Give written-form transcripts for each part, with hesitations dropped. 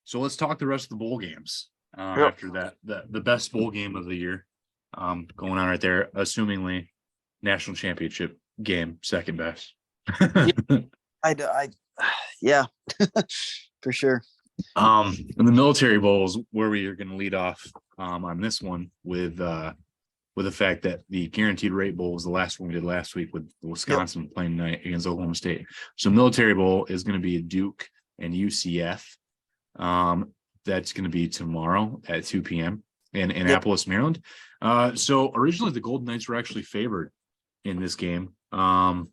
So let's talk the rest of the bowl games. Yep. After that, the best bowl game of the year, going on right there, assumingly national championship game, second best. Yeah, for sure. In the military bowls, where we are going to lead off on this one with the fact that the guaranteed rate bowl was the last one we did last week with Wisconsin playing tonight against Oklahoma State. So military bowl is going to be Duke and UCF. That's going to be tomorrow at 2 p.m. in Annapolis, Maryland. So originally the Golden Knights were actually favored in this game. But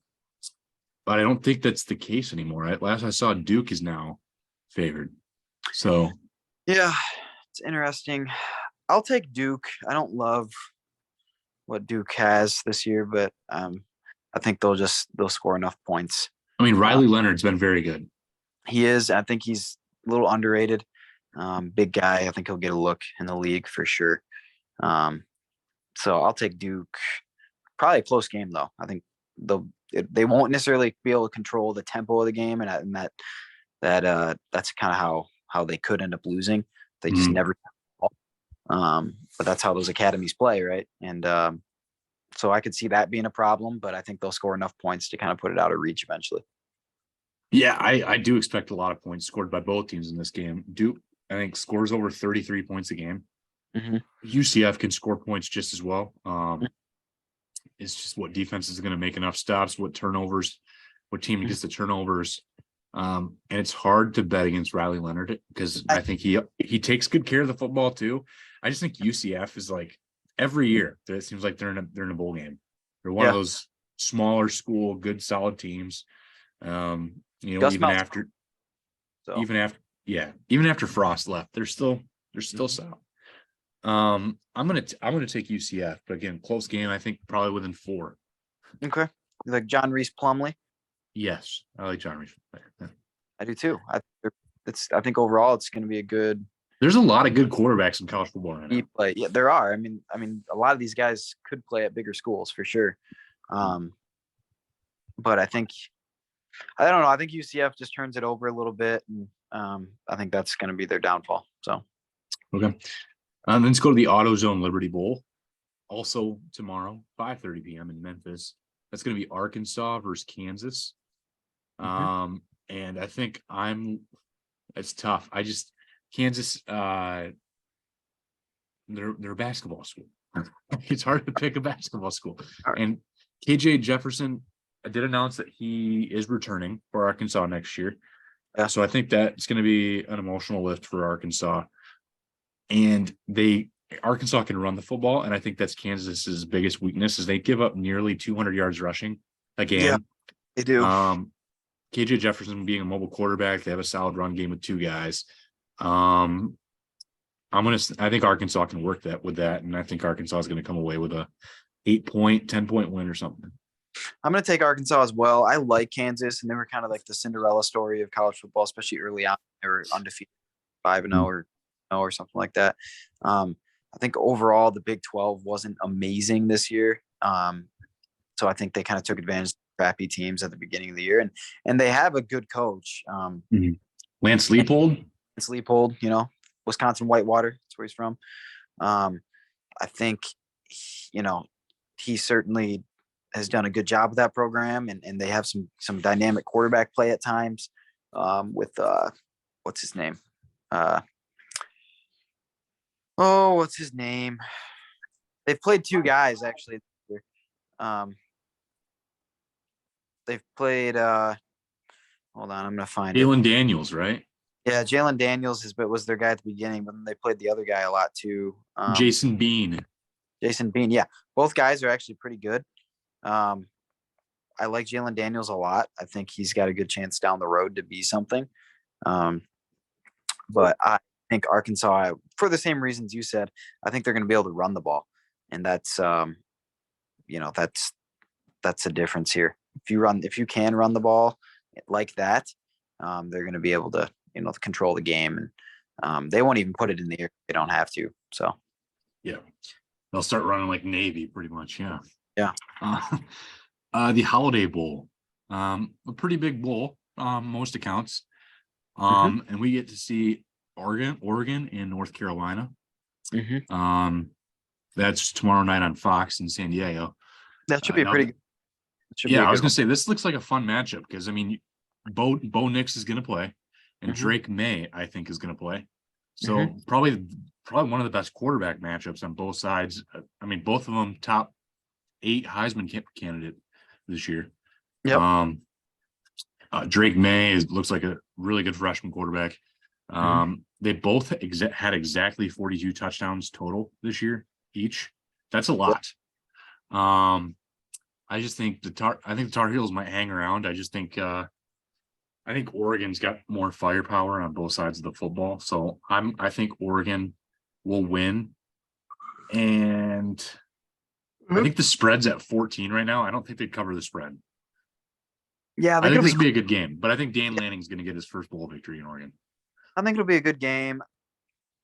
I don't think that's the case anymore. Last I saw, Duke is now favored. So yeah, it's interesting. I'll take Duke. I don't love what Duke has this year, but I think they'll score enough points. I mean, Riley Leonard's been very good. He is. I think he's a little underrated. Big guy. I think he'll get a look in the league for sure. So I'll take Duke. Probably a close game though. I think they won't necessarily be able to control the tempo of the game, and that's kind of how they could end up losing. They just never. But that's how those academies play, right? And so I could see that being a problem, but I think they'll score enough points to kind of put it out of reach eventually. Yeah, I do expect a lot of points scored by both teams in this game. Duke, I think, scores over 33 points a game. Mm-hmm. UCF can score points just as well. It's just what defense is going to make enough stops, what turnovers, what team gets the turnovers. And it's hard to bet against Riley Leonard because I think he takes good care of the football too. I just think UCF is like every year it seems like they're in a bowl game. They're one of those smaller school, good, solid teams. Even after Frost left, they're still solid. I'm gonna take UCF, but again, close game. I think probably within 4. Okay, you like John Reese Plumlee? Yes, I like John Reese. Yeah. I do too. I think overall it's going to be a good. There's a lot of good quarterbacks in college football right now. Play. Yeah, there are. I mean, a lot of these guys could play at bigger schools for sure. But I don't know. I think UCF just turns it over a little bit, and I think that's going to be their downfall. So, okay. Let's go to the AutoZone Liberty Bowl. Also tomorrow, 5:30 p.m. in Memphis. That's going to be Arkansas versus Kansas. And I think it's tough. Kansas, they're a basketball school. It's hard to pick a basketball school. And KJ Jefferson did announce that he is returning for Arkansas next year. So I think that's going to be an emotional lift for Arkansas. And Arkansas can run the football, and I think that's Kansas's biggest weakness is they give up nearly 200 yards rushing again. Yeah, they do. KJ Jefferson being a mobile quarterback, they have a solid run game with 2 guys. I think Arkansas can work with that, and I think Arkansas is going to come away with a 8-point, 10-point win or something. I'm going to take Arkansas as well. I like Kansas, and they were kind of like the Cinderella story of college football, especially early on. They were undefeated, 5-0 or something like that. I think overall the Big 12 wasn't amazing this year. So I think they kind of took advantage of crappy teams at the beginning of the year, and they have a good coach. Lance Leipold. Lance Leipold, Wisconsin Whitewater. That's where he's from. I think, he certainly has done a good job with that program, and they have some dynamic quarterback play at times with what's his name? What's his name? They've played 2 guys actually. They've played. Hold on, I'm gonna find Jalen Daniels, right? Yeah, Jalen Daniels was their guy at the beginning, but then they played the other guy a lot too. Jason Bean. Yeah, both guys are actually pretty good. I like Jalen Daniels a lot. I think he's got a good chance down the road to be something. But I think Arkansas, for the same reasons you said, I think they're going to be able to run the ball, and that's that's a difference here. If you can run the ball like that, they're going to be able to control the game, and they won't even put it in the air. They don't have to. So yeah, they'll start running like Navy, pretty much. Yeah. Yeah. The Holiday Bowl, a pretty big bowl, most accounts. And we get to see Oregon and North Carolina. That's tomorrow night on Fox in San Diego. That should be now pretty good. Should be a I was good gonna say this looks like a fun matchup because I mean, Bo Nix is gonna play, and Drake May I think is gonna play. So probably one of the best quarterback matchups on both sides. I mean, both of them top 8 Heisman candidate this year. Yep. Drake May looks like a really good freshman quarterback. They both had exactly 42 touchdowns total this year each. That's a lot. I just think the Tar Heels might hang around. I just think I think Oregon's got more firepower on both sides of the football. So I think Oregon will win. And I think the spread's at 14 right now. I don't think they'd cover the spread. Yeah, I think this will be a good game, but I think Dan Lanning's going to get his first bowl victory in Oregon. I think it'll be a good game.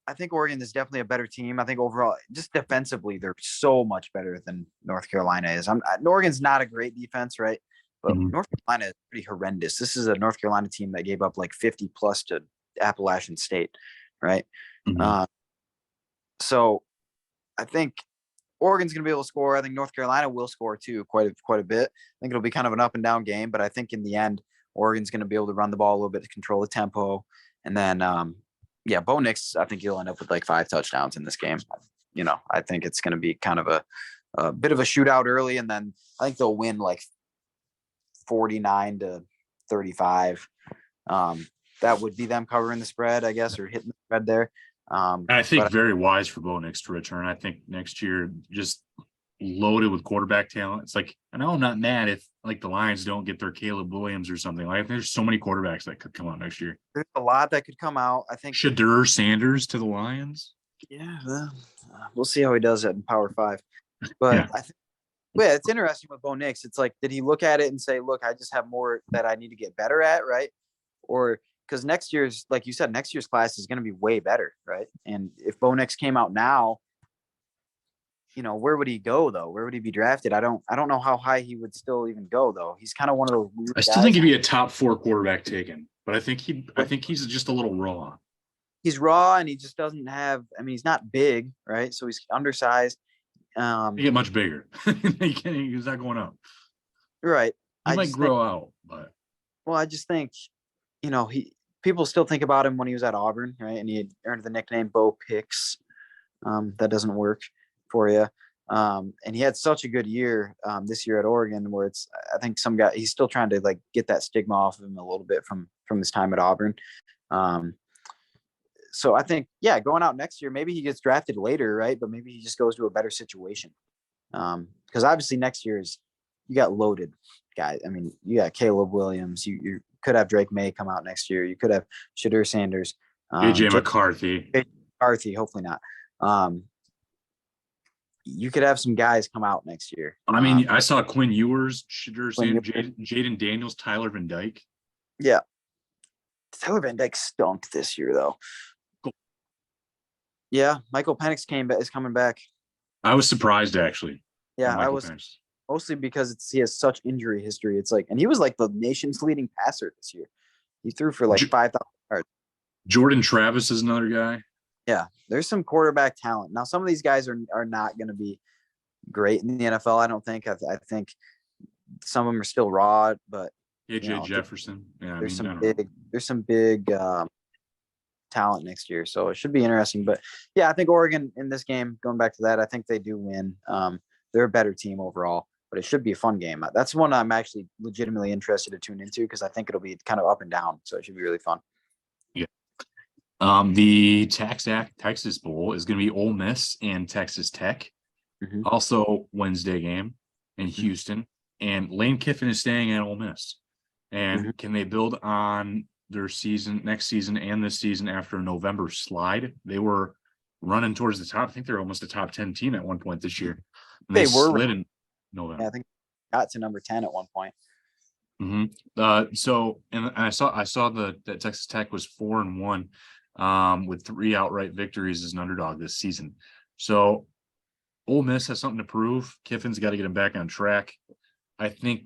I think Oregon is definitely a better team. I think overall, just defensively, they're so much better than North Carolina is. Oregon's not a great defense, right? But North Carolina is pretty horrendous. This is a North Carolina team that gave up like 50 plus to Appalachian State, right? So I think Oregon's going to be able to score. I think North Carolina will score too, quite a bit. I think it'll be kind of an up and down game, but I think in the end, Oregon's going to be able to run the ball a little bit to control the tempo. And then, Bo Nix, I think he'll end up with like 5 touchdowns in this game. I think it's going to be kind of a bit of a shootout early, and then I think they'll win like 49-35. That would be them covering the spread, I guess, or hitting the spread there. I think very wise for Bo Nix to return. I think next year just loaded with quarterback talent. It's like, I know I'm not mad if like the Lions don't get their Caleb Williams or something. Like there's so many quarterbacks that could come out next year. There's a lot that could come out. I think Shadur Sanders to the Lions. Yeah, we'll see how he does it in Power 5. But I think, it's interesting with Bo Nix. It's like, did he look at it and say, "Look, I just have more that I need to get better at," right? Or because next year's, like you said, next year's class is going to be way better, right? And if Bo Nix came out now, where would he go though? Where would he be drafted? I don't know how high he would still even go though. He's kind of one of those weird I still guys. think he'd be a top 4 quarterback taken, but I think he's just a little raw. He's raw and he just doesn't have. I mean, he's not big, right? So he's undersized. He get much bigger. He's not going up. Right. He might grow out, but I just think, people still think about him when he was at Auburn, right? And he had earned the nickname Bo Picks. That doesn't work for you. And he had such a good year this year at Oregon, where I think he's still trying to like get that stigma off of him a little bit from his time at Auburn. So I think, going out next year, maybe he gets drafted later, right? But maybe he just goes to a better situation. Because obviously next year you got loaded guys. I mean, you got Caleb Williams. You could have Drake May come out next year. You could have Shadur Sanders. AJ McCarthy. Hopefully not. You could have some guys come out next year. I mean, I saw Quinn Ewers, Shadur Sanders, Jaden Daniels, Tyler Van Dyke. Yeah. Tyler Van Dyke stunk this year, though. Yeah, Michael Penix is coming back. I was surprised, actually. Yeah, I was mostly because he has such injury history. It's like, and he was like the nation's leading passer this year. He threw for like 5,000 yards. Jordan Travis is another guy. Yeah, there's some quarterback talent. Now, some of these guys are not going to be great in the NFL. I don't think. I think some of them are still raw, but AJ Jefferson. Yeah, there's some big talent next year, so it should be interesting. But yeah, I think Oregon in this game, going back to that, I think they do win. They're a better team overall, but it should be a fun game. That's one I'm actually legitimately interested to tune into because I think it'll be kind of up and down, so it should be really fun. Yeah. The Texas Bowl is going to be Ole Miss and Texas Tech. Also Wednesday game in Houston, and Lane Kiffin is staying at Ole Miss. And can they build on their next season and this season after a November slide? They were running towards the top. I think they're almost a top 10 team at one point this year. And they slid in November. Yeah, I think got to number 10 at one point. So I saw that Texas Tech was 4-1 with 3 outright victories as an underdog this season. So Ole Miss has something to prove. Kiffin's got to get him back on track. I think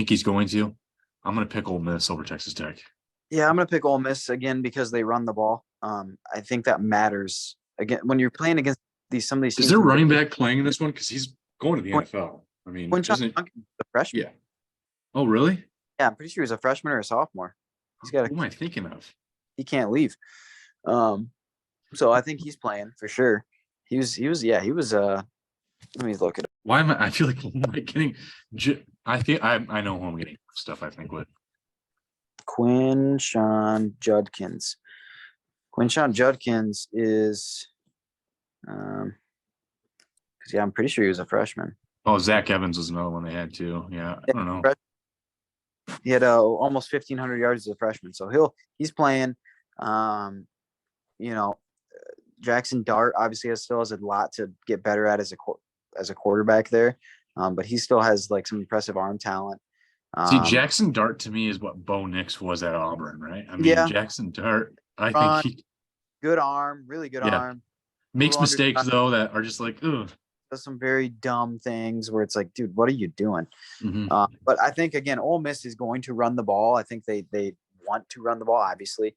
he's going to. I'm going to pick Ole Miss over Texas Tech. Yeah, I'm gonna pick Ole Miss again because they run the ball. I think that matters again when you're playing against some of these Is teams. there running back playing in this one? Because he's going to the Quin- NFL. I mean, Quinshon isn't Judkins is a freshman. yeah. Oh, really? Yeah, I'm pretty sure he's a freshman or a sophomore. He's got Who am I thinking of? he can't leave. Um, so I think he's playing for sure. He was. Let me look at it. Why am I? I feel like who am I getting? I think I know who I'm getting stuff. I think with Quinshon Judkins. Quinshon Judkins is because I'm pretty sure he was a freshman. Zach Evans was another one they had too. Yeah, I don't know. He had almost 1,500 yards as a freshman, so he's playing. You know, Jackson Dart obviously still has a lot to get better at as a quarterback there, but he still has like some impressive arm talent. See, Jackson Dart to me is what Bo Nix was at Auburn, right? I mean, Yeah, Jackson Dart, I think he good arm, really good arm. makes mistakes though that are just like, ugh. Does some very dumb things where it's like, dude, what are you doing? Mm-hmm. But I think again, Ole Miss is going to run the ball. I think they want to run the ball, obviously,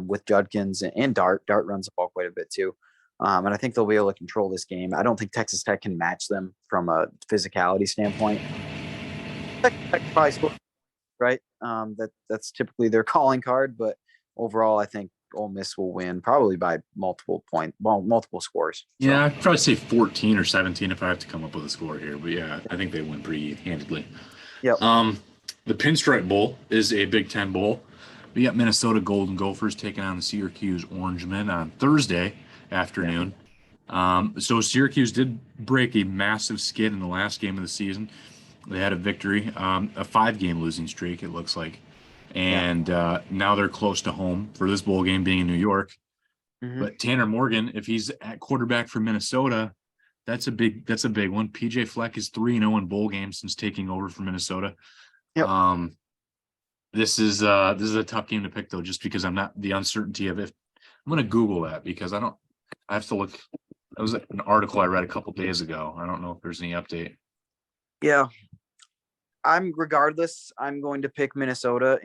with Judkins and Dart. Dart runs the ball quite a bit too, and I think they'll be able to control this game. I don't think Texas Tech can match them from a physicality standpoint. Texas Tech probably score, right? That's typically their calling card, but overall, I think Ole Miss will win probably by multiple scores. So. Yeah, I'd probably say 14 or 17 if I have to come up with a score here. But yeah, I think they win pretty handedly. Yep. The Pinstripe Bowl is a Big Ten bowl. We got Minnesota Golden Gophers taking on the Syracuse Orangemen on Thursday afternoon. Yeah. So Syracuse did break a massive skid in the last game of the season. They had a victory, a 5-game losing streak, it looks like. And now they're close to home for this bowl game being in New York. Mm-hmm. But Tanner Morgan, if he's at quarterback for Minnesota, that's a big one. PJ Fleck is 3-0 in bowl games since taking over for Minnesota. Yep. This is a tough game to pick though, just because I'm not the uncertainty of it. I'm gonna Google that because I have to look. That was an article I read a couple days ago. I don't know if there's any update. Yeah. I'm going to pick Minnesota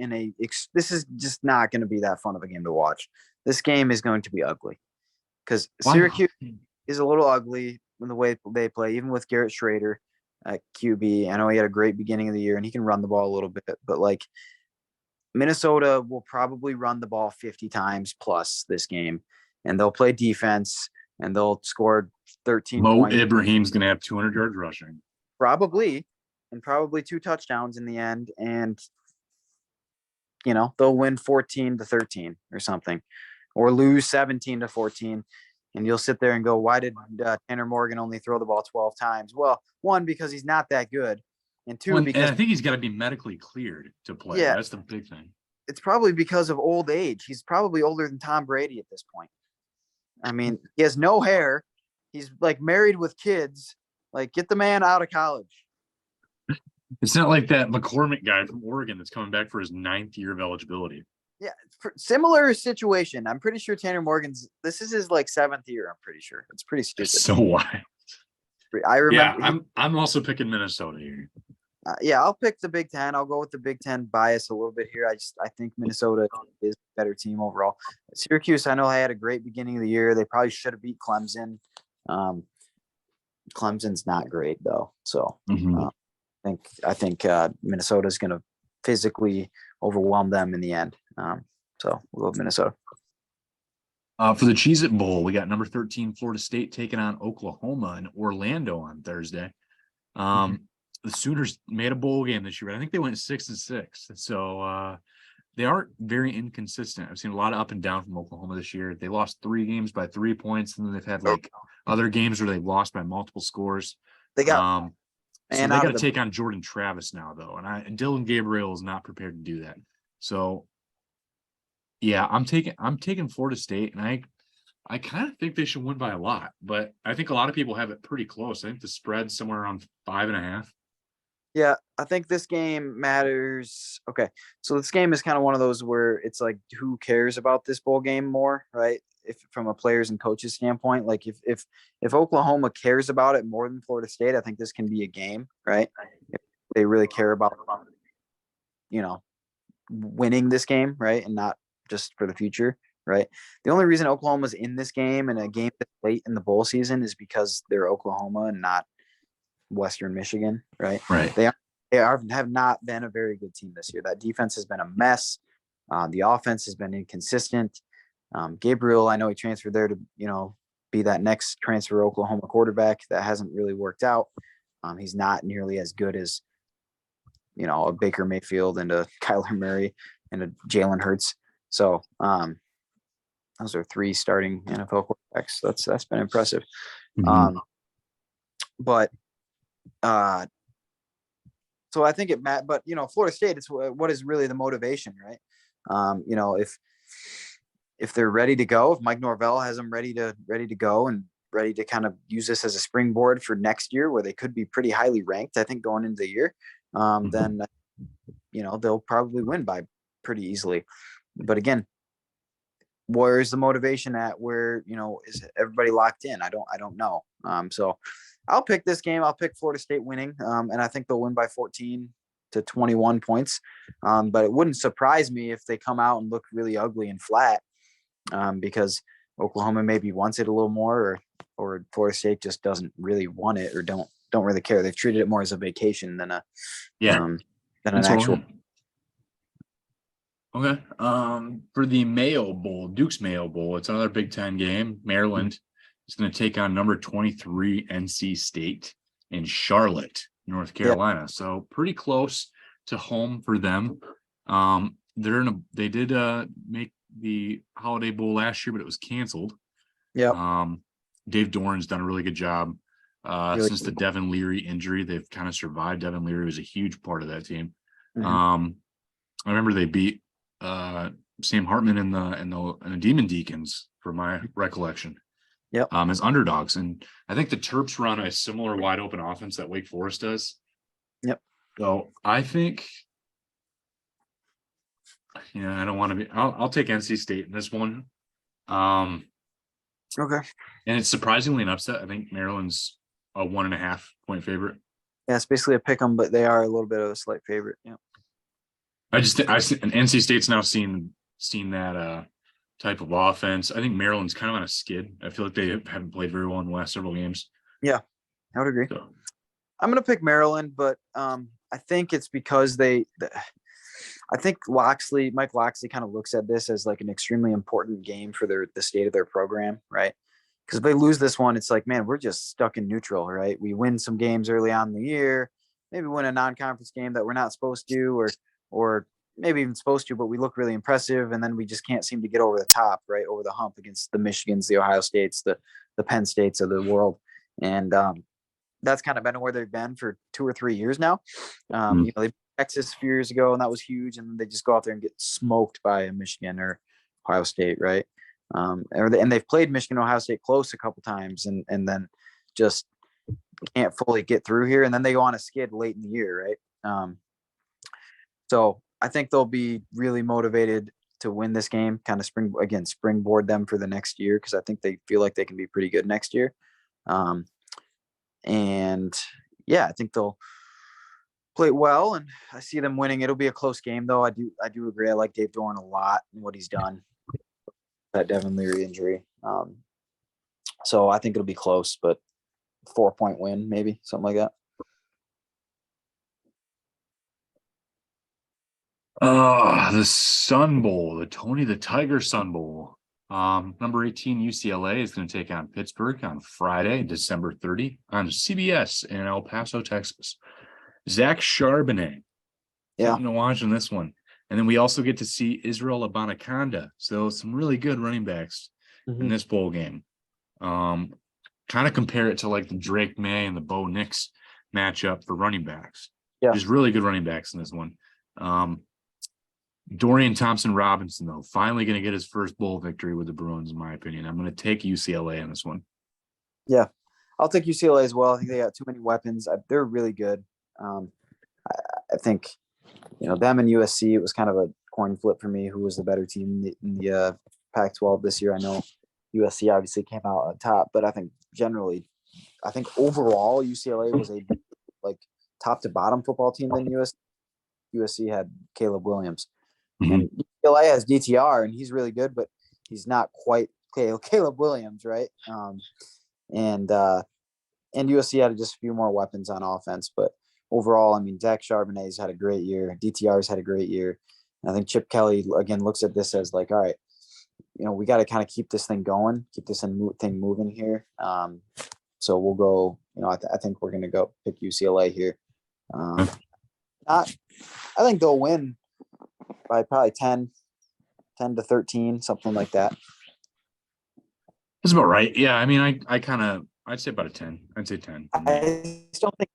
this is just not going to be that fun of a game to watch. This game is going to be ugly because Syracuse is a little ugly in the way they play, even with Garrett Schrader at QB. I know he had a great beginning of the year and he can run the ball a little bit, but like Minnesota will probably run the ball 50 times plus this game, and they'll play defense and they'll score 13 points. Mo Ibrahim's going to have 200 yards rushing. Probably 2 touchdowns in the end, and they'll win 14-13 or something, or lose 17-14, and you'll sit there and go, why did Tanner Morgan only throw the ball 12 times? Well, one, because he's not that good, and two, because I think he's got to be medically cleared to play. Yeah, that's the big thing. It's probably because of old age. He's probably older than Tom Brady at this point. I mean, he has no hair. He's like married with kids. Like, get the man out of college. It's not like that McCormick guy from Oregon that's coming back for his 9th year of eligibility. Yeah, similar situation. I'm pretty sure Tanner Morgan's. This is his like 7th year. I'm pretty sure it's pretty stupid. It's so wild. I remember. Yeah, I'm also picking Minnesota here. Yeah, I'll pick the Big Ten. I'll go with the Big Ten bias a little bit here. I think Minnesota is a better team overall. Syracuse, I know I had a great beginning of the year. They probably should have beat Clemson. Clemson's not great though, so I think Minnesota is going to physically overwhelm them in the end. So we'll go with Minnesota. For the Cheez-It Bowl, we got number 13 Florida State taking on Oklahoma and Orlando on Thursday. The Sooners made a bowl game this year, but I think they went 6-6. So they aren't very inconsistent. I've seen a lot of up and down from Oklahoma this year. They lost 3 games by 3 points, and then they've had like other games where they've lost by multiple scores. They got so they got to take on Jordan Travis now, though, and Dylan Gabriel is not prepared to do that. So yeah, I'm taking Florida State, and I kind of think they should win by a lot, but I think a lot of people have it pretty close. I think the spread's somewhere around 5.5. Yeah, I think this game matters. Okay, so this game is kind of one of those where it's like, who cares about this bowl game more, right? If from a players and coaches standpoint, like if Oklahoma cares about it more than Florida State, I think this can be a game, right? If they really care about, winning this game, right, and not just for the future, right? The only reason Oklahoma's in this game and a game that's late in the bowl season is because they're Oklahoma and not Western Michigan, right? Right. Have not been a very good team this year. That defense has been a mess. The offense has been inconsistent. Gabriel, I know he transferred there to, be that next transfer Oklahoma quarterback. That hasn't really worked out. He's not nearly as good as, a Baker Mayfield and a Kyler Murray and a Jalen Hurts. So those are 3 starting NFL quarterbacks. That's been impressive. Mhm. But so I think but Florida State, it's what is really the motivation, right? If they're ready to go, if Mike Norvell has them ready to go and ready to kind of use this as a springboard for next year, where they could be pretty highly ranked, I think, going into the year, then they'll probably win by pretty easily. But again, where's the motivation at? Where is everybody locked in? I don't know. So I'll pick this game. I'll pick Florida State winning, and I think they'll win by 14 to 21 points. But it wouldn't surprise me if they come out and look really ugly and flat, because Oklahoma maybe wants it a little more, or Florida State just doesn't really want it, or don't really care. They've treated it more as a vacation than an actual. Okay. For the Mayo Bowl, Duke's Mayo Bowl, it's another Big Ten game. Maryland is going to take on number 23 NC State in Charlotte, North Carolina. So pretty close to home for them. They did make the Holiday Bowl last year, but it was canceled. Yeah. Dave Doran's done a really good job. Since the Devin Leary injury, they've kind of survived. Devin Leary was a huge part of that team. Mm-hmm. I remember they beat Sam Hartman and the Demon Deacons, from my recollection. Yep. As underdogs. And I think the Terps run a similar wide open offense that Wake Forest does. Yep. So I think, I don't want to be, I'll take NC State in this one. Okay. And it's surprisingly an upset. I think Maryland's a 1.5 point favorite. Yeah, it's basically a pick 'em, but they are a little bit of a slight favorite. Yeah. And NC State's now seen that type of offense. I think Maryland's kind of on a skid. I feel like they haven't played very well in the last several games. Yeah, I would agree. So. I'm going to pick Maryland, but I think it's because I think Mike Loxley kind of looks at this as like an extremely important game for the state of their program, right? Because if they lose this one, it's like, man, we're just stuck in neutral, right? We win some games early on in the year, maybe win a non-conference game that we're not supposed to, or maybe even supposed to, but we look really impressive, and then we just can't seem to get over the top, right, over the hump against the Michigans, the Ohio States, the Penn States of the world. And that's kind of been where they've been for 2 or 3 years now. They beat Texas a few years ago, and that was huge, and they just go out there and get smoked by a Michigan or Ohio State, right? And they've played Michigan, Ohio State close a couple times, and then just can't fully get through here, and then they go on a skid late in the year, right? So I think they'll be really motivated to win this game, kind of springboard them for the next year, because I think they feel like they can be pretty good next year. And yeah, I think they'll play well, and I see them winning. It'll be a close game, though. I do agree. I like Dave Doran a lot and what he's done. That Devin Leary injury. So I think it'll be close, but 4-point win, maybe something like that. The Sun Bowl, the Tony the Tiger Sun Bowl. Number 18 UCLA is going to take on Pittsburgh on Friday, December 30 on CBS in El Paso, Texas. Zach Charbonnet. Yeah. Watching this one. And then we also get to see Israel Abanikanda. So some really good running backs in this bowl game. Kind of compare it to like the Drake May and the Bo Nix matchup for running backs. Yeah. There's really good running backs in this one. Dorian Thompson-Robinson, though, finally going to get his first bowl victory with the Bruins, in my opinion. I'm going to take UCLA on this one. Yeah, I'll take UCLA as well. I think they got too many weapons. They're really good. I think, them and USC, it was kind of a coin flip for me who was the better team in the Pac-12 this year. I know USC obviously came out on top, but I think overall UCLA was a like top to bottom football team than USC. USC had Caleb Williams. Mhm. And UCLA has DTR, and he's really good, but he's not quite Caleb Williams, right? And USC had just a few more weapons on offense, but overall, I mean, Zach Charbonnet's had a great year. DTR's had a great year. And I think Chip Kelly again looks at this as like, all right, we got to kind of keep this thing going, keep this thing moving here. So we'll go. I think we're going to go pick UCLA here. Not, I think they'll win by probably 10 to 13, something like that. That's about right. Yeah, I mean, I'd say about a 10. I'd say 10. I just don't think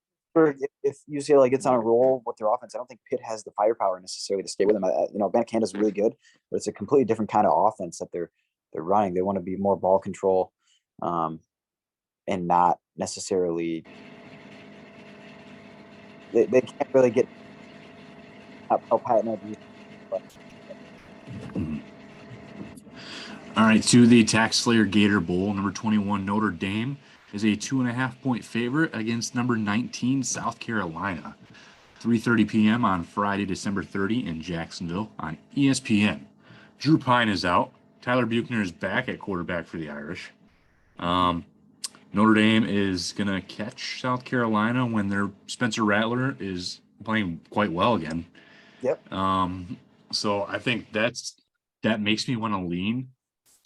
if UCLA gets on a roll with their offense, I don't think Pitt has the firepower necessarily to stay with them. Ben Canada's really good, but it's a completely different kind of offense that they're running. They want to be more ball control, and not necessarily. They can't really get how Patton. All right, to the Tax Slayer Gator Bowl, number 21 Notre Dame is a 2.5-point favorite against number 19 South Carolina. 3:30 p.m. on Friday, December 30 in Jacksonville on ESPN. Drew Pine is out. Tyler Buchner is back at quarterback for the Irish. Notre Dame is going to catch South Carolina when their Spencer Rattler is playing quite well again. Yep. So I think that makes me want to lean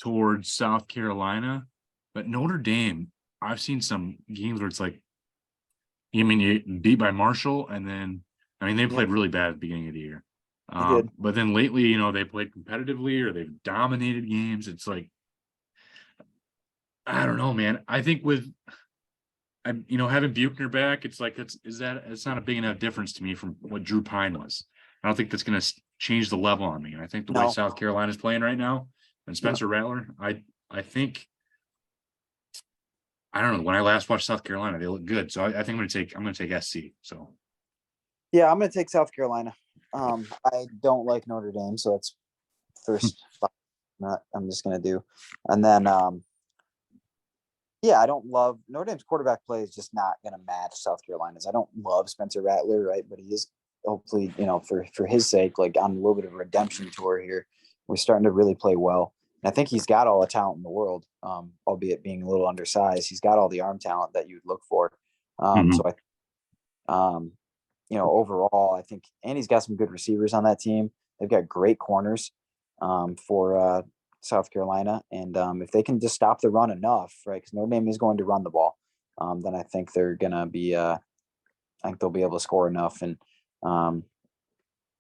towards South Carolina, but Notre Dame, I've seen some games where it's like, you beat by Marshall, and then they played really bad at the beginning of the year. But then lately, they played competitively or they've dominated games. It's like, I don't know, man. I think with having Buchner back, it's like it's not a big enough difference to me from what Drew Pine was. I don't think that's going to change the level on me. And I think the way South Carolina's playing right now, and Spencer Rattler, I think, I don't know. When I last watched South Carolina, they look good. So I think I'm going to take SC. So yeah, I'm going to take South Carolina. I don't like Notre Dame, so that's first thought I'm just going to do. And then, I don't love Notre Dame's quarterback play is just not going to match South Carolina's. I don't love Spencer Rattler, right? But he is hopefully, for his sake, like on a little bit of a redemption tour here, we're starting to really play well. And I think he's got all the talent in the world, albeit being a little undersized. He's got all the arm talent that you'd look for. So overall, I think, and he's got some good receivers on that team. They've got great corners for South Carolina. And if they can just stop the run enough, right, because Notre Dame is going to run the ball, then I think they're going to be I think they'll be able to score enough, and I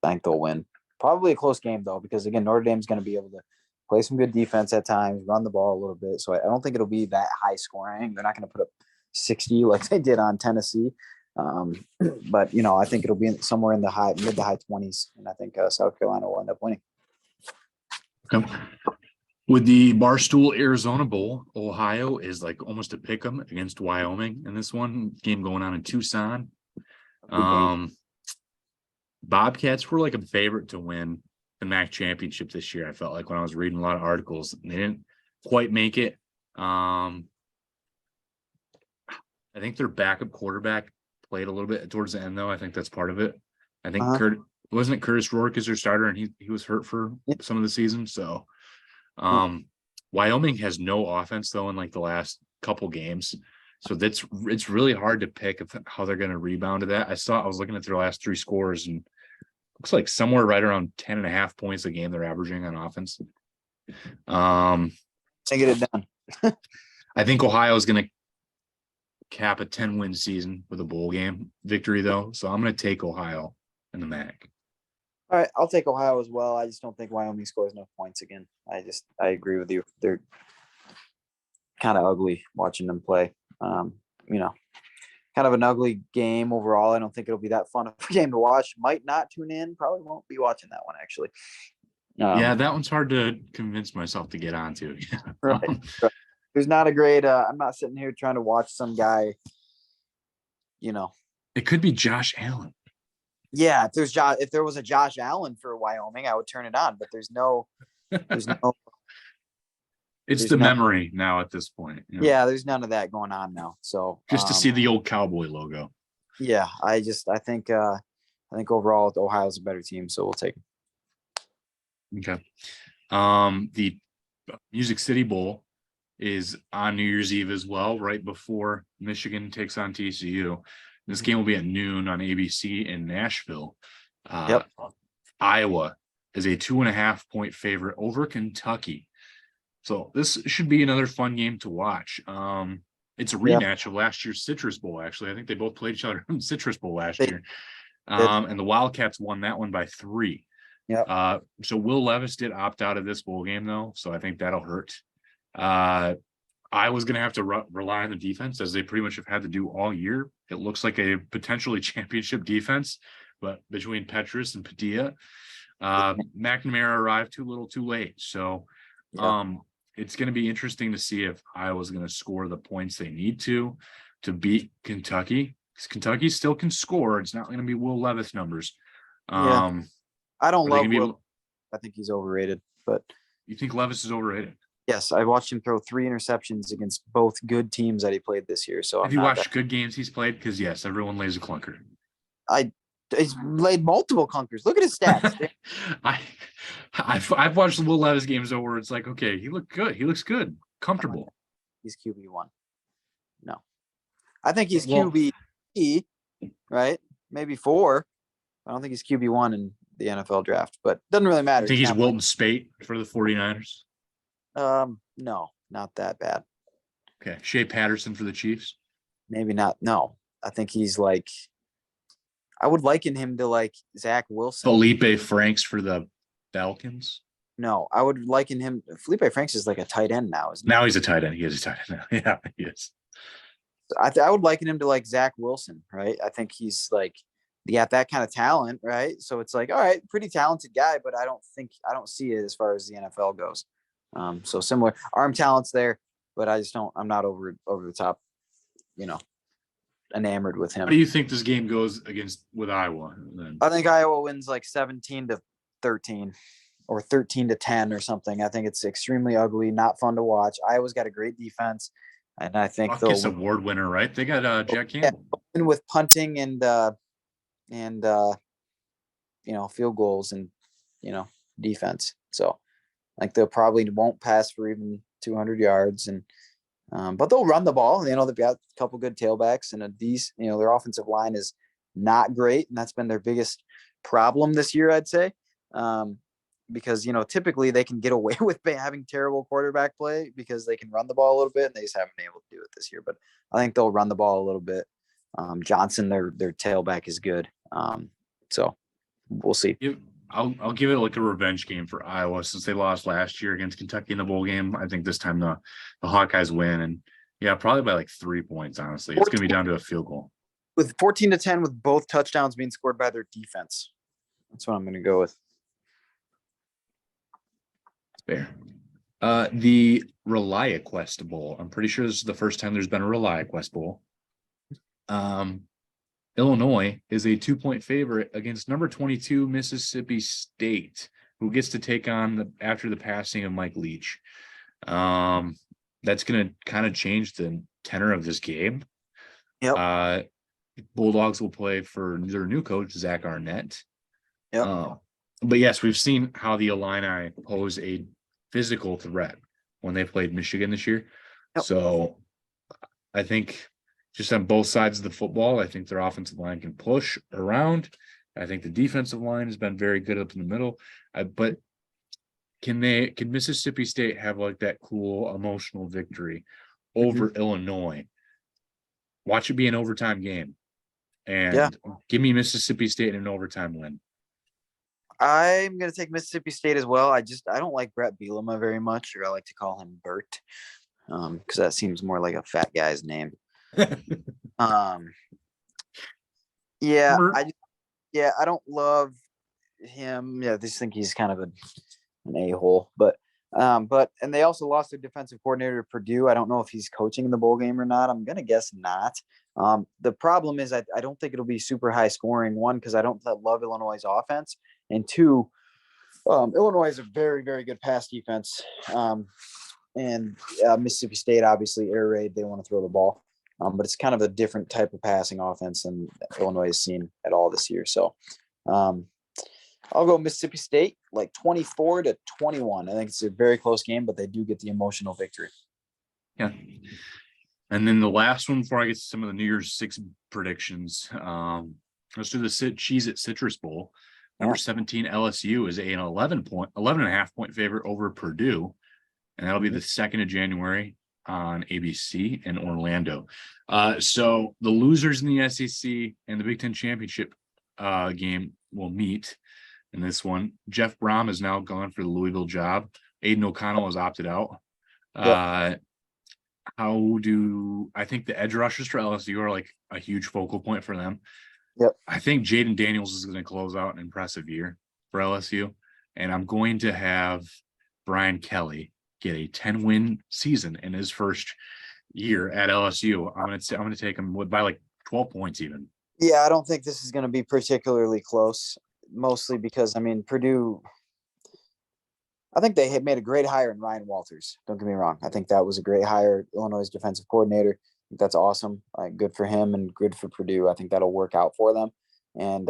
think they'll win. Probably a close game, though, because, again, Notre Dame's going to be able to play some good defense at times, run the ball a little bit. So I don't think it'll be that high scoring. They're not going to put up 60 like they did on Tennessee. But, I think it'll be somewhere in the mid to high 20s. And I think South Carolina will end up winning. Okay. With the Barstool Arizona Bowl, Ohio is like almost a pick 'em against Wyoming in this one game going on in Tucson. Bobcats were like a favorite to win the MAC championship this year. I felt like when I was reading a lot of articles, they didn't quite make it. I think their backup quarterback played a little bit towards the end, though. I think that's part of it. I think wasn't it Curtis Rourke as their starter, and he was hurt for some of the season. So Wyoming has no offense though in like the last couple games. So it's really hard to pick how they're going to rebound to that. I was looking at their last 3 scores, and looks like somewhere right around 10.5 points a game they're averaging on offense. To get it done. I think Ohio is going to cap a 10-win season with a bowl game victory, though. So I'm going to take Ohio in the MAC. All right, I'll take Ohio as well. I just don't think Wyoming scores enough points again. I agree with you. They're kind of ugly watching them play. Kind of an ugly game overall. I don't think it'll be that fun of a game to watch. Might not tune in. Probably won't be watching that one, actually. Yeah, that one's hard to convince myself to get onto. Right. There's not a great I'm not sitting here trying to watch some guy, It could be Josh Allen. Yeah, if there was a Josh Allen for Wyoming, I would turn it on, but there's no It's the memory now at this point. Yeah, there's none of that going on now. So just to see the old cowboy logo. Yeah, I think overall Ohio's a better team, so we'll take it. Okay. The Music City Bowl is on New Year's Eve as well, right before Michigan takes on TCU. This game will be at noon on ABC in Nashville. Yep. Iowa is a 2.5 point favorite over Kentucky. So this should be another fun game to watch. It's a rematch of last year's Citrus Bowl, actually. I think they both played each other in Citrus Bowl last year. And the Wildcats won that one by 3. Yep. So Will Levis did opt out of this bowl game, though. So I think that'll hurt. I was going to have to rely on the defense, as they pretty much have had to do all year. It looks like a potentially championship defense, but between Petrus and Padilla, McNamara arrived too little too late. So it's going to be interesting to see if Iowa's going to score the points they need to beat Kentucky. Because Kentucky still can score. It's not going to be Will Levis numbers. I don't love be, Will. I think he's overrated, but you think Levis is overrated? Yes, I watched him throw 3 interceptions against both good teams that he played this year. So have you watched good games he's played? Because yes, everyone lays a clunker. He's laid multiple clunkers. Look at his stats. I've watched Will Levis games though, where it's like, okay, he looked good. He looks good, comfortable. He's QB1. No, I think he's QB, right? Maybe 4. I don't think he's QB1 in the NFL draft, but doesn't really matter. I think he's Wilton Spate for the 49ers. No, not that bad. Okay. Shea Patterson for the Chiefs. Maybe not. No, I think he's like, I would liken him to like Zach Wilson. Felipe Franks for the Falcons. No, I would liken him. Felipe Franks is like a tight end now. Now he's a tight end. He is a tight end now. Yeah, he is. I would liken him to like Zach Wilson, right? I think he's like, got that kind of talent, right? So it's like, all right, pretty talented guy, but I don't see it as far as the NFL goes. So similar arm talents there, but I'm not over the top, enamored with him. How do you think this game goes with Iowa? Then? I think Iowa wins like 17-13 or 13-10 or something. I think it's extremely ugly, not fun to watch. Iowa's got a great defense, and I think they'll award winner, right? They got Jack Campbell with punting and field goals and defense. So like they probably won't pass for even 200 yards and but they'll run the ball. They've got a couple good tailbacks and their offensive line is not great, and that's been their biggest problem this year, I'd say. Because typically they can get away with having terrible quarterback play because they can run the ball a little bit, and they just haven't been able to do it this year. But I think they'll run the ball a little bit. Johnson, their tailback is good. So we'll see. I'll give it like a revenge game for Iowa since they lost last year against Kentucky in the bowl game. I think this time the Hawkeyes win, and probably by like 3 points. Honestly, it's going to be down to a field goal. With 14-10, with both touchdowns being scored by their defense. That's what I'm going to go with. Fair. The ReliaQuest Bowl. I'm pretty sure this is the first time there's been a ReliaQuest Bowl. Illinois is a 2-point favorite against number 22 Mississippi State, who gets to take on after the passing of Mike Leach. That's going to kind of change the tenor of this game. Yep. Bulldogs will play for their new coach, Zach Arnett. Yep. But yes, we've seen how the Illini pose a physical threat when they played Michigan this year. Yep. So I think just on both sides of the football, I think their offensive line can push around. I think the defensive line has been very good up in the middle. But can Mississippi State have like that cool emotional victory over Illinois? Watch it be an overtime game. And give me Mississippi State in an overtime win. I'm going to take Mississippi State as well. I don't like Brett Bielema very much, or I like to call him Bert, because that seems more like a fat guy's name. I don't love him. I just think he's kind of an a-hole. But they also lost their defensive coordinator to Purdue. I don't know if he's coaching in the bowl game or not. I'm gonna guess not. The problem is I don't think it'll be super high scoring. One, because I don't love Illinois' offense, and two, Illinois is a very, very good pass defense. And Mississippi State, obviously, air raid, they want to throw the ball. But it's kind of a different type of passing offense than Illinois has seen at all this year. So I'll go Mississippi State, like 24-21. I think it's a very close game, but they do get the emotional victory. Yeah. And then the last one before I get to some of the New Year's Six predictions. Let's do the Cheez-It Citrus Bowl. Number 17 LSU is an 11.5 point favorite over Purdue. And that'll be the 2nd of January on ABC in Orlando. So the losers in the SEC and the Big Ten Championship game will meet in this one. Jeff Brom is now gone for the Louisville job. Aiden O'Connell has opted out. Yep. I think the edge rushers for LSU are like a huge focal point for them. Yep. I think Jaden Daniels is going to close out an impressive year for LSU. And I'm going to have Brian Kelly get a 10-win season in his first year at LSU. I'm going to take him by like 12 points even. Yeah, I don't think this is going to be particularly close, mostly because, I mean, Purdue, I think they had made a great hire in Ryan Walters. Don't get me wrong. I think that was a great hire, Illinois' defensive coordinator. I think that's awesome. Like, good for him and good for Purdue. I think that'll work out for them. And,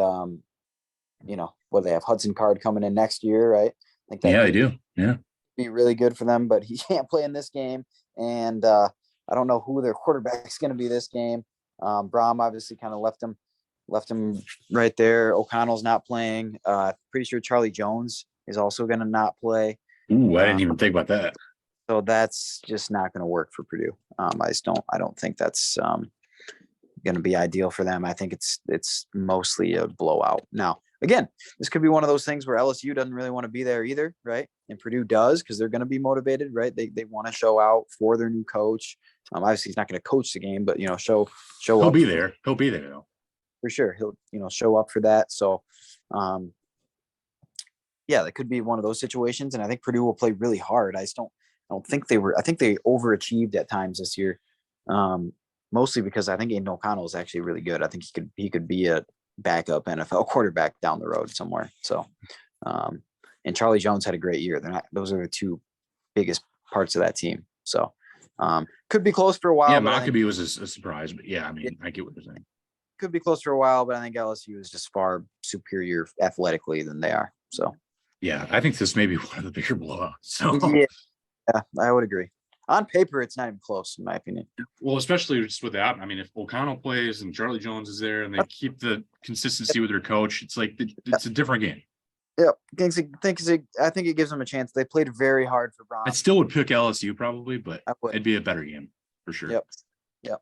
they have Hudson Card coming in next year, right? I think that they do. Yeah. Be really good for them, but he can't play in this game. And I don't know who their quarterback is going to be this game. Brom obviously kind of left him right there. O'Connell's not playing. Pretty sure Charlie Jones is also going to not play. Ooh, I didn't even think about that. So that's just not going to work for Purdue. I don't think that's going to be ideal for them. I think it's mostly a blowout. Now, again, this could be one of those things where LSU doesn't really want to be there either, right? And Purdue does, because they're going to be motivated, right? They want to show out for their new coach. Obviously, he's not going to coach the game, but show. He'll up be there. He'll be there though. For sure. He'll show up for that. So, that could be one of those situations, and I think Purdue will play really hard. I don't think they were. I think they overachieved at times this year, mostly because I think Aiden O'Connell is actually really good. I think he could be a backup NFL quarterback down the road somewhere. So, and Charlie Jones had a great year. Those are the two biggest parts of that team. So, could be close for a while. Yeah, Maccabee was a surprise, but yeah, I mean, I get what you're saying. Could be close for a while, but I think LSU is just far superior athletically than they are. So, yeah, I think this may be one of the bigger blowouts. So, yeah, I would agree. On paper, it's not even close, in my opinion. Well, especially just with that. I mean, if O'Connell plays and Charlie Jones is there and they keep the consistency with their coach, it's like it's a different game. Yeah, I think it gives them a chance. They played very hard for Brown. I still would pick LSU probably, but it'd be a better game for sure. Yep.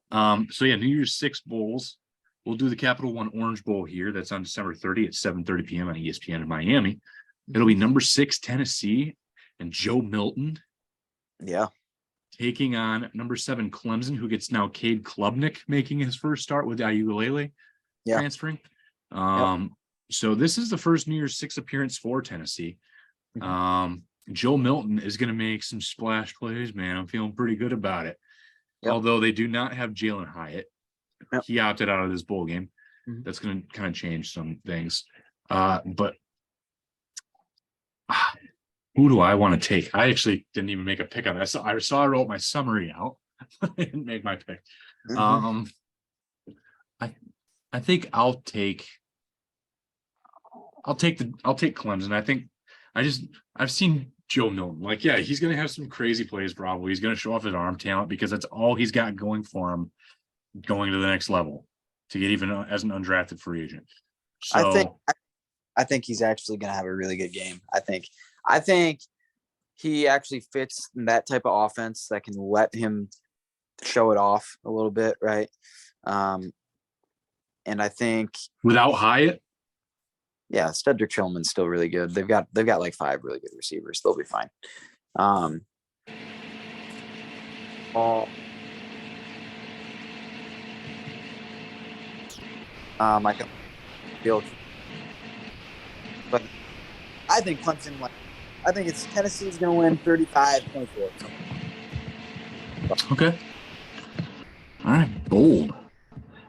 So yeah, New Year's Six bowls. We'll do the Capital One Orange Bowl here. That's on December 30th at 7:30 p.m. on ESPN in Miami. It'll be number 6 Tennessee and Joe Milton. Yeah. Taking on number 7 Clemson, who gets now Cade Klubnik making his first start with Ayugalele transferring. So this is the first New Year's Six appearance for Tennessee. Joe Milton is going to make some splash plays, man. I'm feeling pretty good about it. Although they do not have Jalen Hyatt. He opted out of this bowl game. That's going to kind of change some things. But who do I want to take? I actually didn't even make a pick on that. I saw I wrote my summary out. I didn't make my pick. I think I'll take Clemson. I think I've seen Joe Milton. Like, yeah, he's gonna have some crazy plays probably. He's gonna show off his arm talent because that's all he's got going for him going to the next level to get even as an undrafted free agent. So I think he's actually gonna have a really good game. I think he actually fits in that type of offense that can let him show it off a little bit, right? And I think without Hyatt, yeah, Cedric Tillman's still really good. They've got like 5 really good receivers. They'll be fine. I can feel, but I think Clemson. I think it's Tennessee's going to win 35-24. Okay. All right, bold.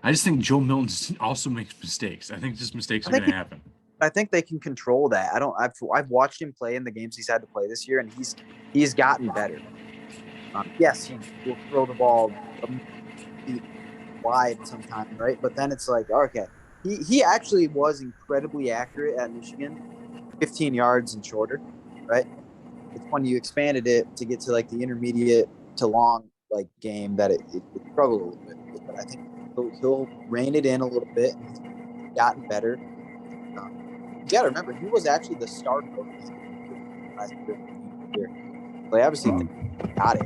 I just think Joe Milton also makes mistakes. I think just mistakes are going to happen. I think they can control that. I've watched him play in the games he's had to play this year, and he's gotten better. Yes, he will throw the ball wide sometimes, right? But then it's like, okay, he actually was incredibly accurate at Michigan, 15 yards and shorter, right? It's when you expanded it to get to like the intermediate to long like game that it struggled a little bit. But I think he'll rein it in a little bit, and he's gotten better. You got to remember, he was actually the starter last year. They obviously got it.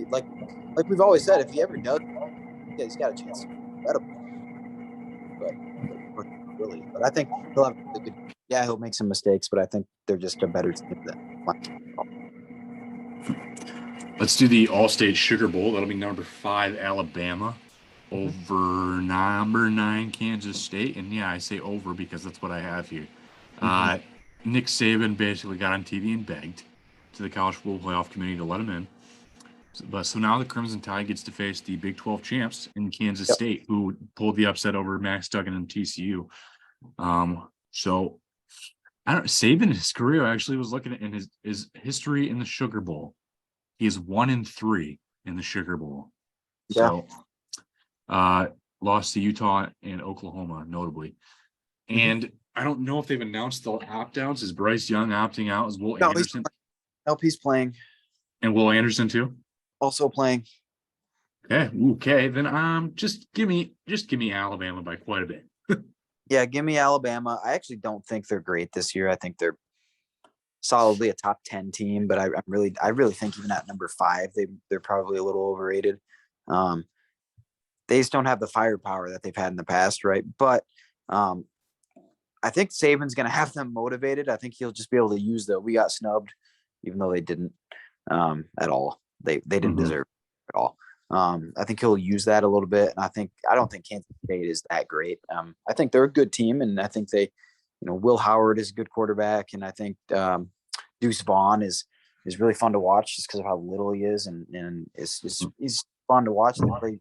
Like we've always said, if he ever does, yeah, he's got a chance to be incredible. But really, but I think he'll have a good. Yeah, he'll make some mistakes, but I think they're just a better team than. Let's do the All-State Sugar Bowl. That'll be number 5 Alabama over number 9 Kansas State, and yeah, I say over because that's what I have here. Nick Saban basically got on TV and begged to the College Football Playoff Committee to let him in. So now the Crimson Tide gets to face the Big 12 champs in Kansas State, who pulled the upset over Max Duggan and TCU. So I don't. Saban, his career, actually was looking at in his history in the Sugar Bowl. He is 1-3 in the Sugar Bowl. So, lost to Utah and Oklahoma, notably. And I don't know if they've announced the opt-outs. Is Bryce Young opting out? Is Will Anderson? He's playing. And Will Anderson too? Also playing. Okay. Then just give me Alabama by quite a bit. Yeah, give me Alabama. I actually don't think they're great this year. I think they're solidly a top 10 team, but I really think even at number 5, they're probably a little overrated. They just don't have the firepower that they've had in the past, right? But I think Saban's going to have them motivated. I think he'll just be able to use we got snubbed, even though they didn't at all. They didn't deserve it at all. I think he'll use that a little bit, and I don't think Kansas State is that great. I think they're a good team, and I think they, Will Howard is a good quarterback, and I think Deuce Vaughn is really fun to watch just because of how little he is, and he's fun to watch. They play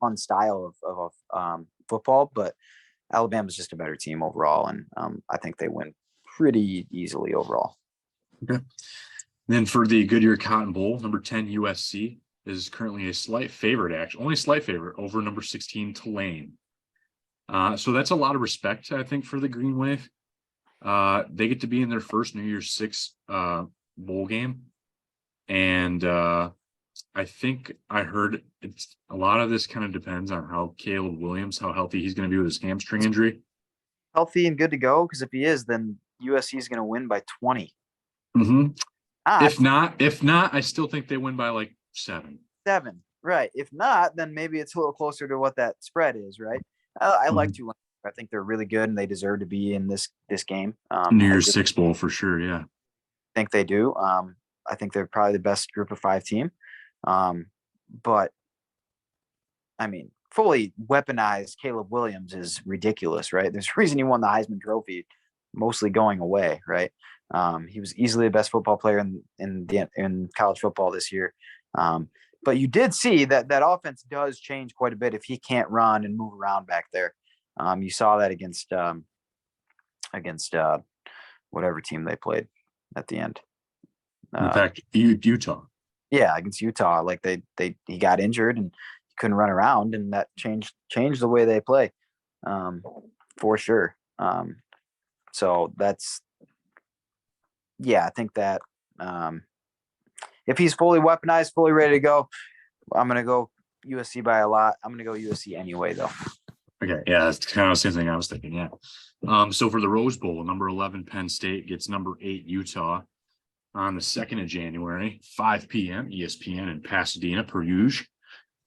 fun style of football, but Alabama's just a better team overall, and I think they win pretty easily overall. Okay. Then for the Goodyear Cotton Bowl, number 10 USC is currently a slight favorite, actually, only slight favorite over number 16 Tulane. So that's a lot of respect, I think, for the Green Wave. They get to be in their first New Year's Six bowl game, and I think I heard it's a lot of this kind of depends on how Caleb Williams, how healthy he's going to be with his hamstring injury. Healthy and good to go, because if he is, then USC is going to win by 20. If not, I still think they win by like 7. 7, right? If not, then maybe it's a little closer to what that spread is, right? I like Tulane. I think they're really good, and they deserve to be in this game. New Year's Six bowl for sure. Yeah, I think they do. I think they're probably the best Group of 5 team. But I mean, fully weaponized Caleb Williams is ridiculous, right? There's a reason he won the Heisman Trophy, mostly going away, right? He was easily the best football player in college football this year. But you did see that offense does change quite a bit if he can't run and move around back there. You saw that against whatever team they played at the end. In fact, Utah. Yeah, against Utah, like he got injured and he couldn't run around, and that changed the way they play, for sure. So I think that if he's fully weaponized, fully ready to go, I'm going to go USC by a lot. I'm going to go USC anyway, though. Okay, yeah, that's kind of the same thing I was thinking, yeah. So for the Rose Bowl, number 11 Penn State gets number 8 Utah on the 2nd of January, 5 p.m. ESPN in Pasadena, per usual.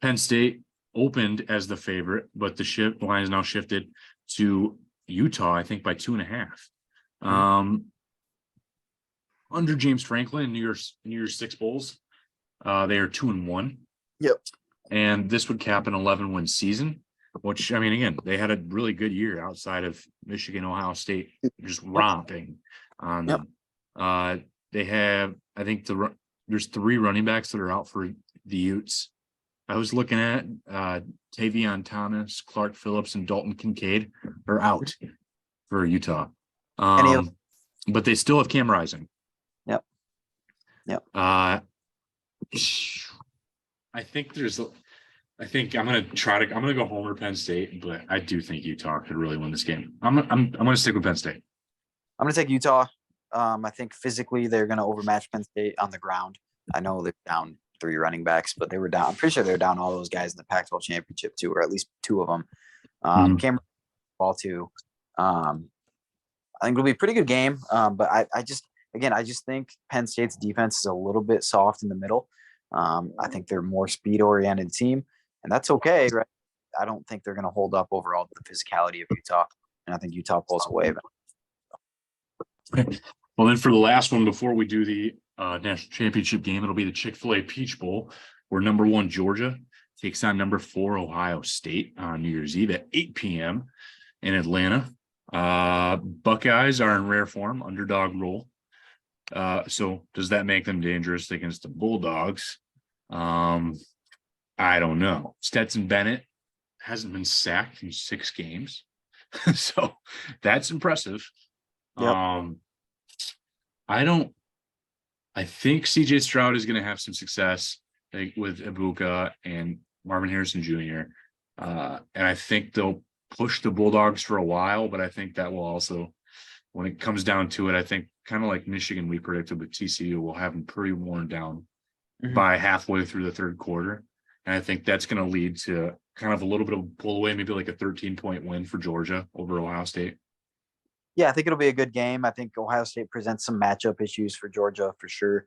Penn State opened as the favorite, but the line is now shifted to Utah, I think, by 2.5. Under James Franklin in New Year's Six bowls, they are 2-1. Yep. And this would cap an 11-win season, which, I mean, again, they had a really good year outside of Michigan, Ohio State, just romping on them. They have, I think there's 3 running backs that are out for the Utes. I was looking at Tavion Thomas, Clark Phillips, and Dalton Kincaid are out for Utah. But they still have Cam Rising. Yep. I think I'm gonna go Homer Penn State, but I do think Utah could really win this game. I'm gonna stick with Penn State. I'm gonna take Utah. I think physically they're gonna overmatch Penn State on the ground. I know they're down 3 running backs, but they were down. I'm pretty sure they're down all those guys in the Pac-12 championship too, or at least 2 of them. Mhm. Cameron ball too. I think it'll be a pretty good game. But I just think Penn State's defense is a little bit soft in the middle. I think they're a more speed oriented team, and that's okay, right? I don't think they're going to hold up overall the physicality of Utah, and I think Utah pulls away. Well, then for the last one before we do the national championship game, it'll be the Chick-fil-A Peach Bowl, where number 1 Georgia takes on number 4 Ohio State on New Year's Eve at 8 p.m. in Atlanta. Buckeyes are in rare form, underdog role. So does that make them dangerous against the Bulldogs? I don't know. Stetson Bennett hasn't been sacked in 6 games. So that's impressive. Yep. I think CJ Stroud is going to have some success with Ibuka and Marvin Harrison Jr. And I think they'll push the Bulldogs for a while, but I think that will also, when it comes down to it, I think kind of like Michigan, we predicted with TCU, will have them pretty worn down by halfway through the 3rd quarter. And I think that's going to lead to kind of a little bit of pull away, maybe like a 13-point win for Georgia over Ohio State. Yeah, I think it'll be a good game. I think Ohio State presents some matchup issues for Georgia for sure.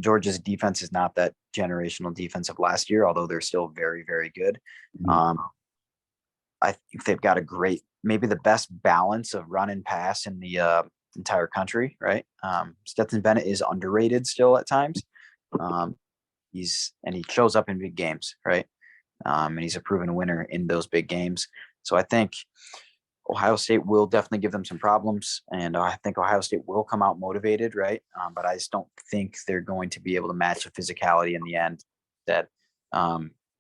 Georgia's defense is not that generational defense of last year, although they're still very, very good. I think they've got a great, maybe the best balance of run and pass in the entire country, right? Stetson Bennett is underrated still at times. He shows up in big games, right? And he's a proven winner in those big games. So I think Ohio State will definitely give them some problems, and I think Ohio State will come out motivated, right? But I just don't think they're going to be able to match the physicality in the end.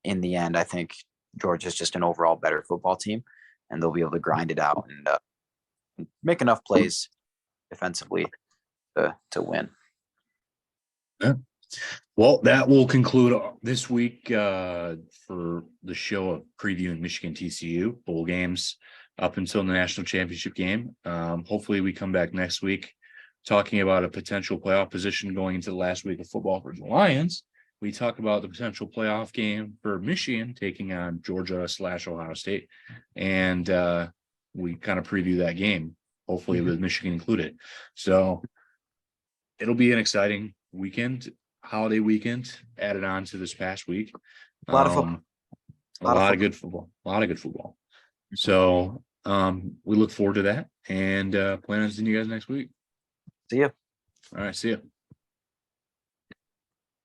In the end, I think Georgia's just an overall better football team, and they'll be able to grind it out and make enough plays defensively to win. Yeah. Well, that will conclude this week for the show of previewing Michigan TCU bowl games up until the national championship game. Hopefully we come back next week talking about a potential playoff position going into the last week of football for the Lions. We talk about the potential playoff game for Michigan taking on Georgia/Ohio State. And we kind of preview that game, hopefully with Michigan included. So it'll be an exciting weekend, holiday weekend added on to this past week. A lot of football. A lot of good football. So we look forward to that and plan on seeing you guys next week. See ya. All right, see ya.